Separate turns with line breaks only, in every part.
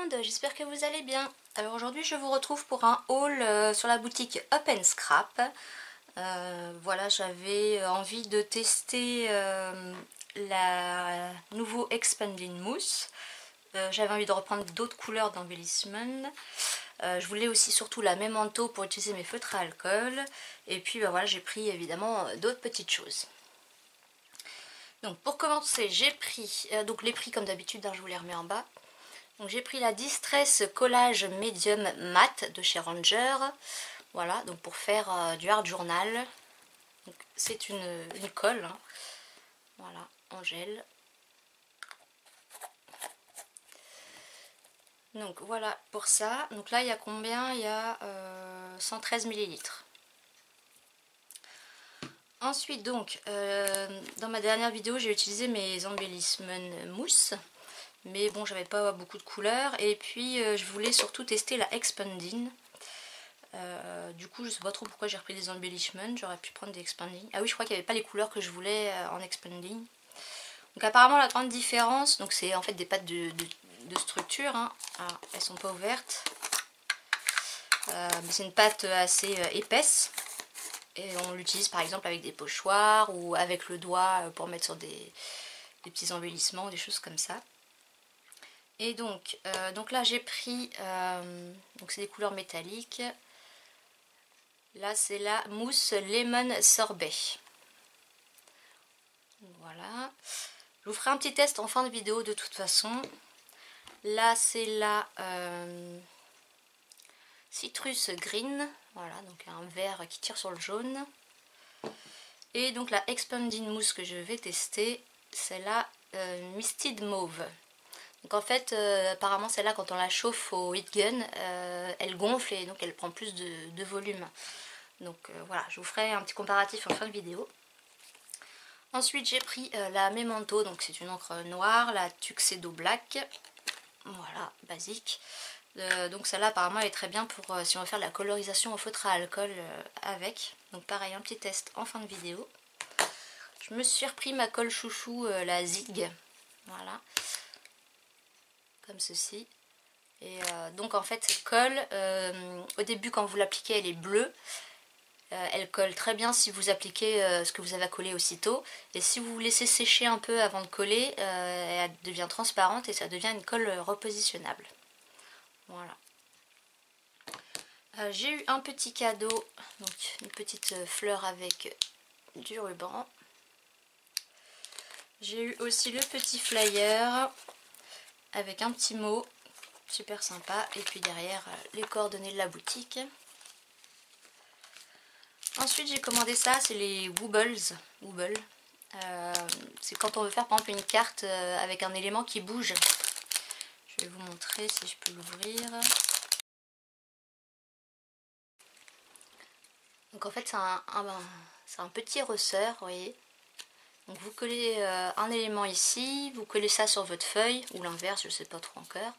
monde, j'espère que vous allez bien. Alors aujourd'hui je vous retrouve pour un haul sur la boutique Up & Scrap. Voilà, j'avais envie de tester la nouveau Expanding Mousse. J'avais envie de reprendre d'autres couleurs d'embellissement. Je voulais aussi surtout la Memento pour utiliser mes feutres à alcool. Et puis voilà, j'ai pris évidemment d'autres petites choses. Donc pour commencer, j'ai pris, donc les prix comme d'habitude, hein, je vous les remets en bas. Donc j'ai pris la Distress Collage Medium Matte de chez Ranger. Voilà, donc pour faire du art journal. C'est une colle, hein. Voilà, en gel. Donc voilà pour ça. Donc là il y a combien? Il y a 113 ml. Ensuite donc, dans ma dernière vidéo j'ai utilisé mes embellissements mousse. Mais bon, j'avais pas beaucoup de couleurs. Et puis je voulais surtout tester la Expanding. Du coup je sais pas trop pourquoi j'ai repris des embellissements. J'aurais pu prendre des Expanding. Ah oui, je crois qu'il n'y avait pas les couleurs que je voulais en Expanding. Donc apparemment la grande différence, donc c'est en fait des pâtes de structure, hein. Alors, elles sont pas ouvertes. Mais c'est une pâte assez épaisse. Et on l'utilise par exemple avec des pochoirs ou avec le doigt pour mettre sur des petits embellissements, des choses comme ça. Et donc là j'ai pris, donc c'est des couleurs métalliques. Là c'est la mousse lemon sorbet. Voilà. Je vous ferai un petit test en fin de vidéo de toute façon. Là c'est la citrus green. Voilà, donc un vert qui tire sur le jaune. Et donc la Expanding Mousse que je vais tester, c'est la Misted Mauve. Donc en fait, apparemment celle-là quand on la chauffe au heat gun, elle gonfle et donc elle prend plus de volume. Donc voilà, je vous ferai un petit comparatif en fin de vidéo. Ensuite j'ai pris la Memento, donc c'est une encre noire, la Tuxedo Black. Voilà, basique. Donc celle-là apparemment elle est très bien pour si on veut faire de la colorisation au feutre à alcool avec. Donc pareil, un petit test en fin de vidéo. Je me suis repris ma colle chouchou, la Zig. Voilà. Comme ceci. Et donc en fait cette colle, au début quand vous l'appliquez elle est bleue. Elle colle très bien si vous appliquez ce que vous avez à coller aussitôt. Et si vous laissez sécher un peu avant de coller, elle devient transparente et ça devient une colle repositionnable. Voilà. J'ai eu un petit cadeau, donc une petite fleur avec du ruban. J'ai eu aussi le petit flyer avec un petit mot, super sympa. Et puis derrière les coordonnées de la boutique. Ensuite j'ai commandé ça, c'est les Wobbles. C'est quand on veut faire par exemple une carte avec un élément qui bouge. Je vais vous montrer si je peux l'ouvrir. Donc en fait c'est un petit ressort, vous voyez. Donc vous collez un élément ici, vous collez ça sur votre feuille, ou l'inverse, je ne sais pas trop encore.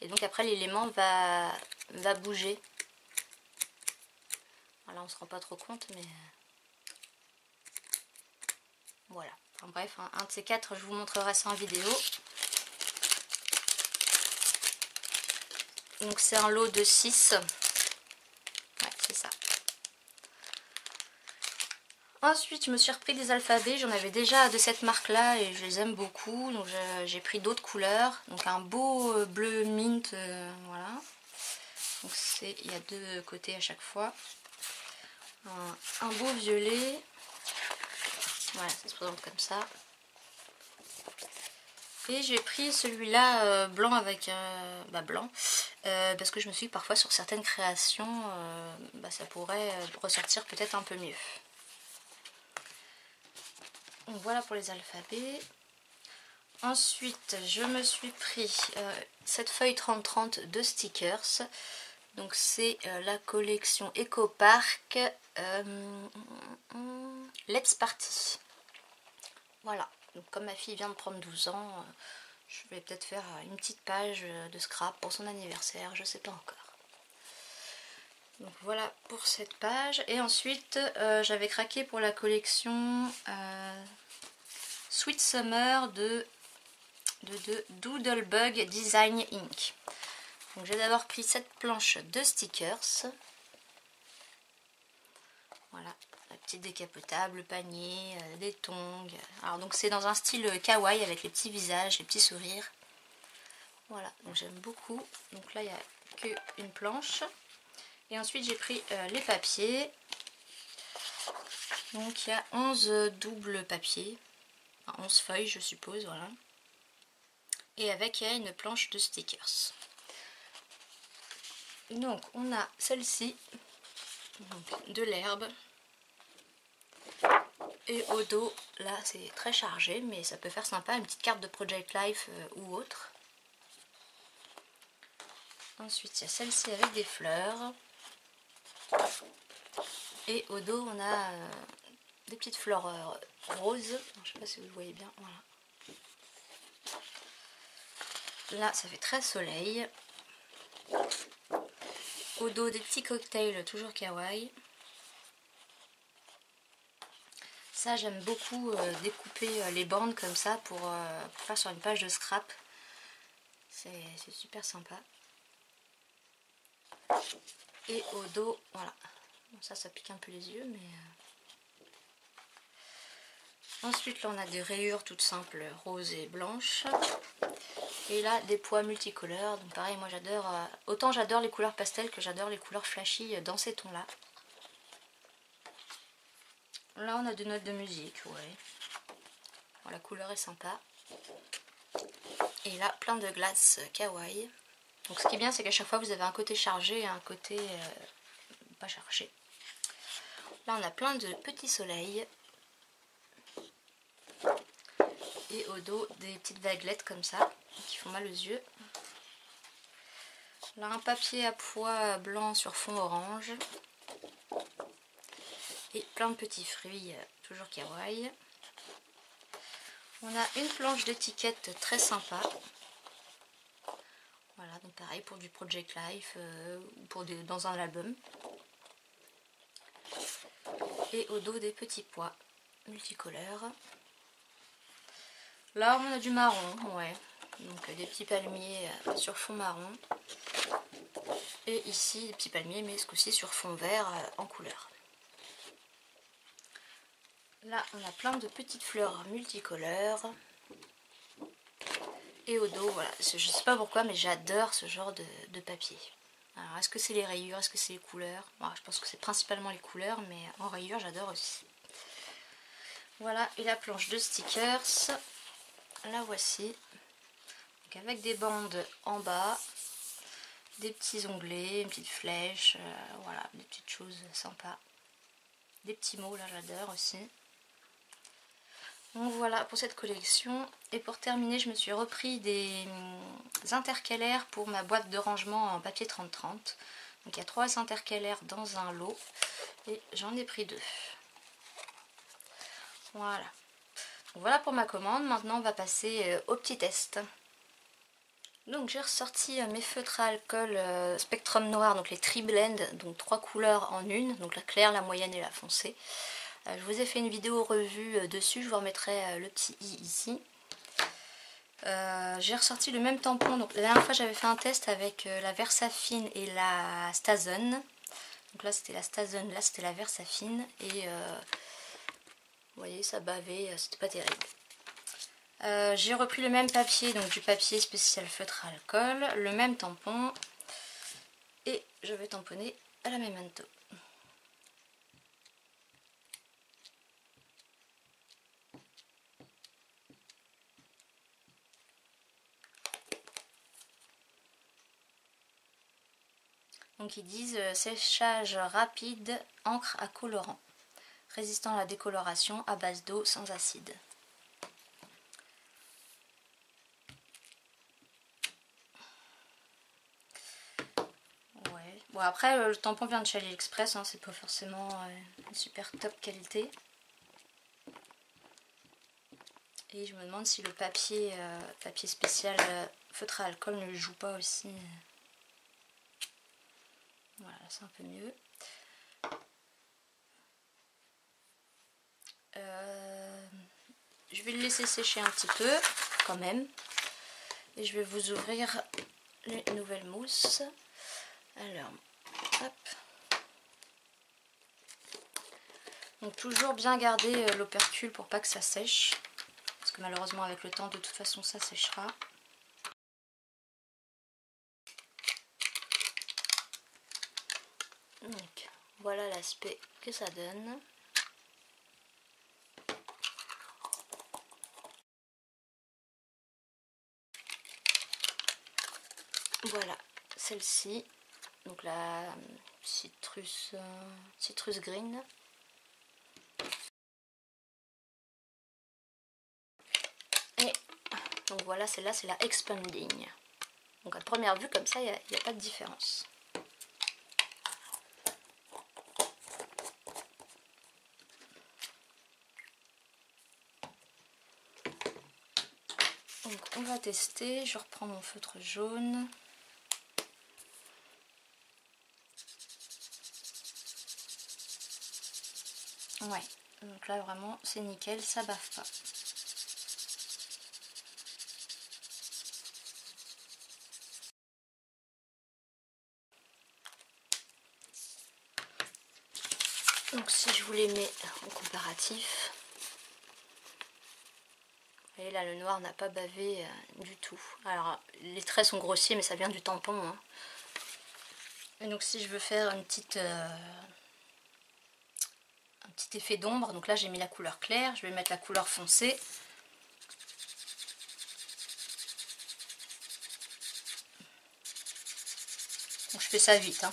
Et donc après l'élément va bouger. Voilà, on ne se rend pas trop compte, mais voilà. Enfin bref, un de ces quatre, je vous montrerai ça en vidéo. Donc c'est un lot de 6. Ouais, c'est ça. Ensuite, je me suis repris des alphabets. J'en avais déjà de cette marque-là et je les aime beaucoup. Donc j'ai pris d'autres couleurs. Donc un beau bleu mint, voilà. Donc il y a deux côtés à chaque fois. Un beau violet. Voilà, ça se présente comme ça. Et j'ai pris celui-là blanc avec blanc parce que je me suis dit parfois sur certaines créations ça pourrait ressortir peut-être un peu mieux. Donc voilà pour les alphabets. Ensuite je me suis pris cette feuille 30-30 de stickers. Donc c'est la collection Eco Park Let's Party. Voilà. Donc comme ma fille vient de prendre 12 ans, je vais peut-être faire une petite page de scrap pour son anniversaire, je sais pas encore. Donc voilà pour cette page. Et ensuite j'avais craqué pour la collection Sweet Summer de Doodlebug Design Inc. Donc j'ai d'abord pris cette planche de stickers. Voilà, la petite décapotable, le panier, des tongs. Alors donc c'est dans un style kawaii avec les petits visages, les petits sourires. Voilà, donc j'aime beaucoup. Donc là il n'y a qu'une planche. Et ensuite j'ai pris les papiers. Donc il y a 11 doubles papiers. Enfin, 11 feuilles je suppose, voilà. Et avec il y a une planche de stickers. Donc on a celle-ci, de l'herbe. Et au dos, là c'est très chargé, mais ça peut faire sympa, une petite carte de Project Life ou autre. Ensuite il y a celle-ci avec des fleurs. Et au dos on a des petites fleurs roses. Je sais pas si vous le voyez bien, voilà. Là ça fait très soleil. Au dos des petits cocktails toujours kawaii. Ça j'aime beaucoup découper les bandes comme ça pour faire sur une page de scrap. C'est super sympa. Et au dos, voilà. Bon, ça pique un peu les yeux, mais... Ensuite là on a des rayures toutes simples, roses et blanches. Et là des pois multicolores. Donc pareil, moi j'adore... autant j'adore les couleurs pastel que j'adore les couleurs flashy dans ces tons là. Là on a des notes de musique, ouais. Bon, la couleur est sympa. Et là plein de glaces kawaii. Donc ce qui est bien c'est qu'à chaque fois vous avez un côté chargé et un côté pas chargé. Là on a plein de petits soleils. Et au dos des petites vaguelettes comme ça qui font mal aux yeux. Là un papier à pois blanc sur fond orange. Et plein de petits fruits, toujours kawaii. On a une planche d'étiquette très sympa. Voilà, donc pareil pour du Project Life ou dans un album. Et au dos des petits pois multicolores. Là on a du marron, ouais. Donc des petits palmiers sur fond marron. Et ici des petits palmiers mais ce coup-ci sur fond vert en couleur. Là on a plein de petites fleurs multicolores. Et au dos, voilà, je sais pas pourquoi mais j'adore ce genre de papier. Alors est-ce que c'est les rayures, est-ce que c'est les couleurs? Bon, je pense que c'est principalement les couleurs, mais en rayures j'adore aussi. Voilà, et la planche de stickers, la voici. Donc avec des bandes en bas, des petits onglets, une petite flèche, voilà, des petites choses sympas. Des petits mots, là j'adore aussi. Donc voilà pour cette collection. Et pour terminer, je me suis repris des intercalaires pour ma boîte de rangement en papier 30-30. Donc il y a 3 intercalaires dans un lot. Et j'en ai pris 2. Voilà. Donc voilà pour ma commande. Maintenant on va passer au petit test. Donc j'ai ressorti mes feutres à alcool Spectrum Noir, donc les Tri-Blend, donc 3 couleurs en une. Donc la claire, la moyenne et la foncée. Je vous ai fait une vidéo revue dessus, je vous remettrai le petit i ici. J'ai ressorti le même tampon, donc la dernière fois j'avais fait un test avec la Versafine et la Stazen. Donc là c'était la Stazen, là c'était la Versafine et vous voyez ça bavait, c'était pas terrible. J'ai repris le même papier, donc du papier spécial feutre à alcool, le même tampon et je vais tamponner à la Memento. Donc ils disent séchage rapide, encre à colorant, résistant à la décoloration à base d'eau sans acide. Ouais. Bon après le tampon vient de chez AliExpress, hein, c'est pas forcément une super top qualité. Et je me demande si le papier, papier spécial feutre à alcool ne joue pas aussi. Voilà, c'est un peu mieux. Je vais le laisser sécher un petit peu, quand même. Et je vais vous ouvrir les nouvelles mousses. Alors, hop. Donc toujours bien garder l'opercule pour pas que ça sèche. Parce que malheureusement avec le temps de toute façon ça séchera. Donc voilà l'aspect que ça donne. Voilà celle-ci, donc la citrus green. Et donc voilà, celle-là c'est la expanding. Donc à première vue comme ça, il n'y a pas de différence. Donc on va tester, je reprends mon feutre jaune. Ouais, donc là vraiment c'est nickel, ça baffe pas. Donc si je vous les mets en comparatif, vous voyez là le noir n'a pas bavé du tout. Alors les traits sont grossiers mais ça vient du tampon. Hein. Et donc si je veux faire un petit effet d'ombre, donc là j'ai mis la couleur claire, je vais mettre la couleur foncée. Donc je fais ça vite. Hein.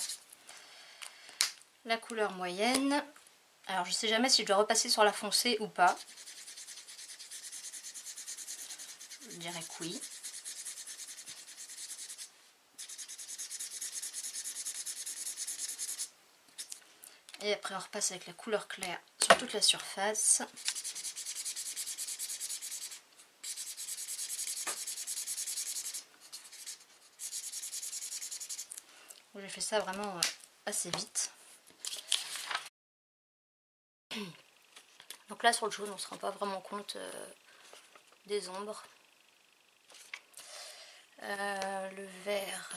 La couleur moyenne. Alors je sais jamais si je dois repasser sur la foncée ou pas. Je dirais que oui. Et après on repasse avec la couleur claire sur toute la surface. J'ai fait ça vraiment assez vite. Donc là sur le jaune on ne se rend pas vraiment compte des ombres. Le vert.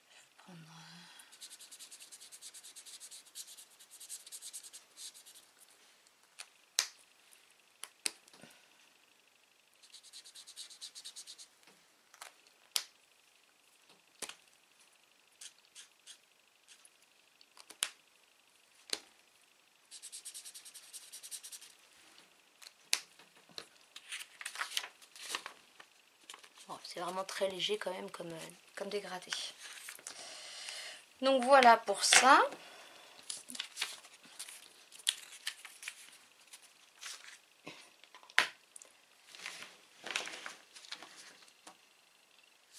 Je vais prendre... Bon, c'est vraiment très léger quand même comme dégradé. Donc voilà pour ça.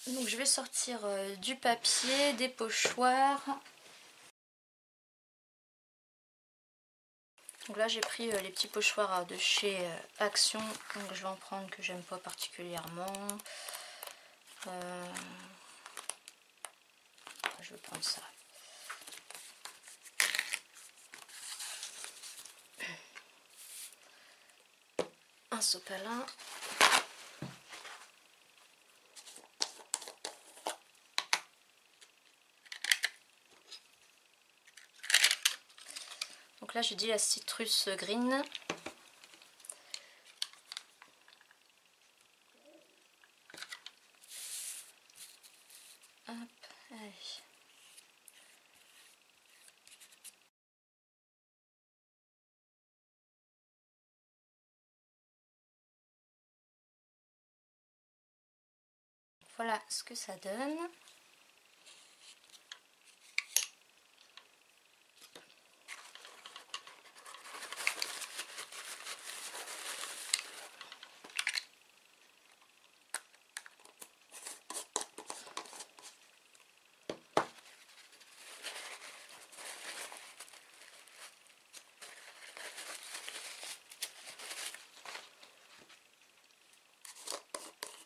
Donc je vais sortir du papier, des pochoirs. Donc là j'ai pris les petits pochoirs de chez Action. Donc je vais en prendre que j'aime pas particulièrement. Je vais prendre ça. Un sopalin. Donc là j'ai dit la citrus green. Hop, allez. Voilà ce que ça donne.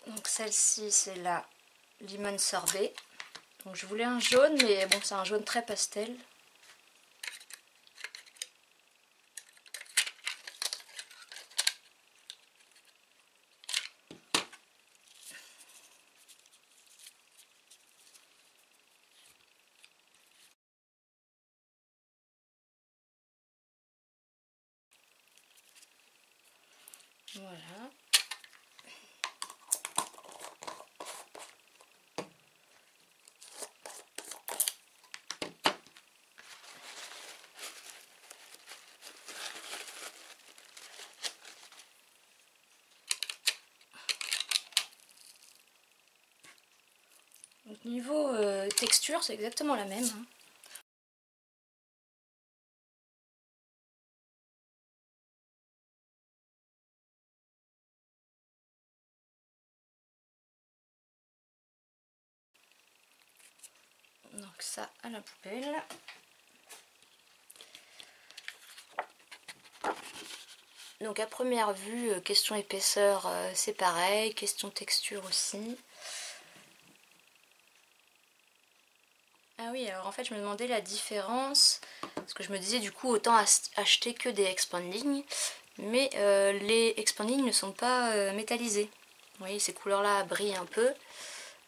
Donc celle-ci c'est la limon sorbet. Donc je voulais un jaune mais bon c'est un jaune très pastel. Voilà. Donc, niveau texture, c'est exactement la même. Hein. Donc ça à la poubelle. Donc à première vue, question épaisseur, c'est pareil, question texture aussi. Ah oui, alors en fait je me demandais la différence, parce que je me disais du coup autant acheter que des expanding, mais les expanding ne sont pas métallisés. Vous voyez, ces couleurs-là brillent un peu.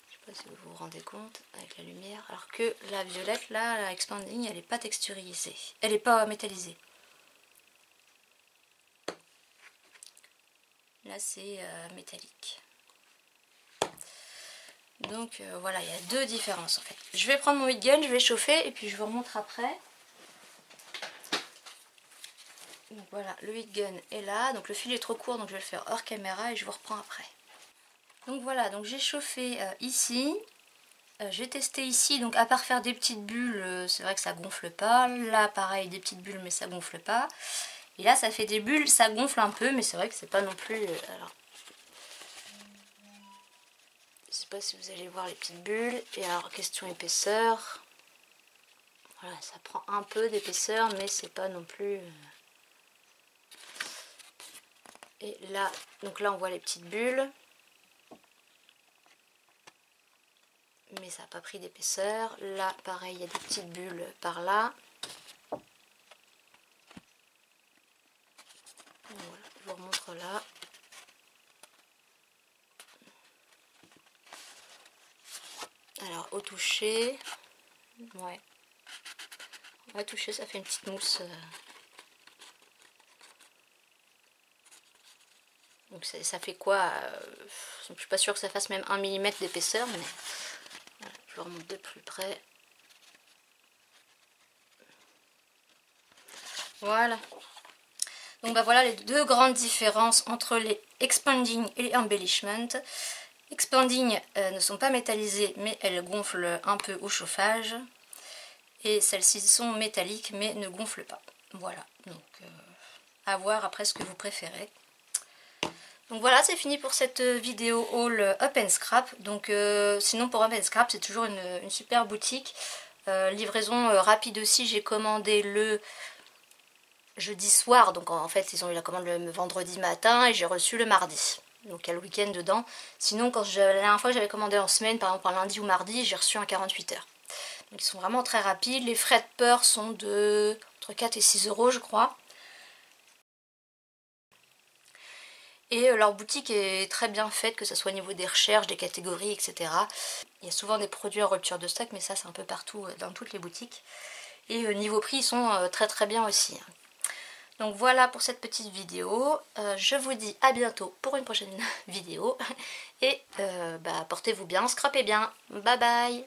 Je sais pas si vous vous rendez compte avec la lumière. Alors que la violette, là, la expanding, elle n'est pas texturisée. Elle n'est pas métallisée. Là, c'est métallique. Donc voilà, il y a deux différences en fait. Je vais prendre mon heat gun, je vais chauffer et puis je vous remontre après. Donc voilà, le heat gun est là. Donc le fil est trop court, donc je vais le faire hors caméra et je vous reprends après. Donc voilà, donc j'ai chauffé ici. J'ai testé ici, donc à part faire des petites bulles, c'est vrai que ça gonfle pas. Là pareil, des petites bulles mais ça gonfle pas. Et là ça fait des bulles, ça gonfle un peu, mais c'est vrai que c'est pas non plus... alors, je sais pas si vous allez voir les petites bulles. Et alors question épaisseur, voilà, ça prend un peu d'épaisseur, mais c'est pas non plus... Et là, donc là on voit les petites bulles. Mais ça n'a pas pris d'épaisseur. Là pareil, il y a des petites bulles par là. Voilà, je vous remontre là. Alors au toucher, ouais, on va toucher, ça fait une petite mousse. Donc ça fait quoi je suis pas sûre que ça fasse même 1 mm d'épaisseur, mais voilà, je vous remonte de plus près. Voilà. Donc bah voilà les deux grandes différences entre les expanding et les embellishment. Expanding ne sont pas métallisées, mais elles gonflent un peu au chauffage. Et celles-ci sont métalliques mais ne gonflent pas. Voilà, donc à voir après ce que vous préférez. Donc voilà, c'est fini pour cette vidéo haul Up and Scrap. Donc sinon pour Up and Scrap, c'est toujours une super boutique. Livraison rapide aussi, j'ai commandé le jeudi soir. Donc en fait, ils ont eu la commande le vendredi matin et j'ai reçu le mardi. Donc il y a le week-end dedans. Sinon, la dernière fois que j'avais commandé en semaine, par exemple un lundi ou mardi, j'ai reçu en 48 heures. Donc ils sont vraiment très rapides. Les frais de port sont de entre 4 et 6 euros je crois. Et leur boutique est très bien faite, que ce soit au niveau des recherches, des catégories, etc. Il y a souvent des produits en rupture de stock, mais ça c'est un peu partout dans toutes les boutiques. Et niveau prix, ils sont très très bien aussi. Donc voilà pour cette petite vidéo. Je vous dis à bientôt pour une prochaine vidéo. Et portez-vous bien, scrapez bien. Bye bye.